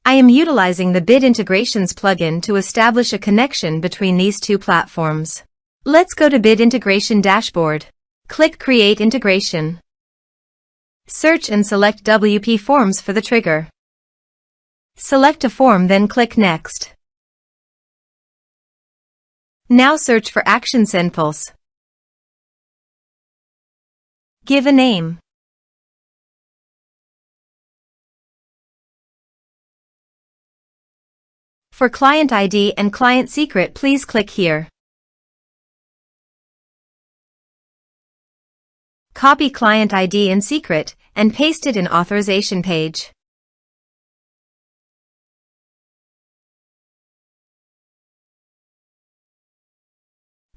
I am utilizing the Bid Integrations plugin to establish a connection between these two platforms. Let's go to Bid Integration Dashboard. Click Create Integration. Search and select WP Forms for the trigger. Select a form, then click Next. Now search for Action SendPulse. Give a name. For client ID and client secret, please click here. Copy client ID and secret and paste it in authorization page.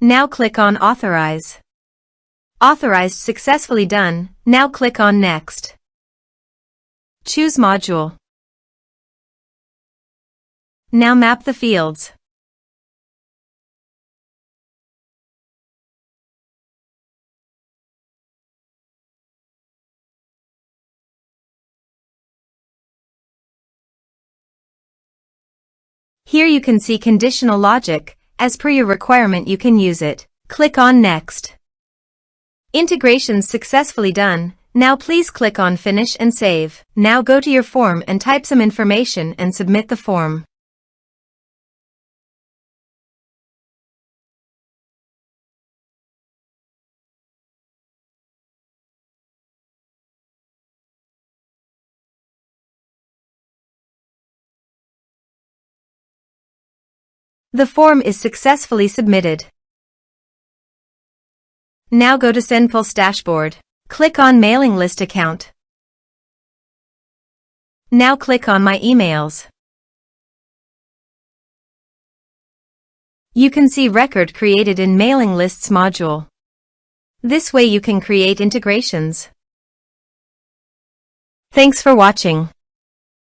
Now click on Authorize. Authorized successfully done. Now click on Next. Choose Module. Now map the fields. Here you can see conditional logic. As per your requirement, you can use it. Click on Next. Integrations successfully done. Now please click on Finish and Save. Now go to your form and type some information and submit the form. The form is successfully submitted. Now go to SendPulse Dashboard. Click on Mailing List Account. Now click on My Emails. You can see record created in Mailing Lists module. This way you can create integrations. Thanks for watching.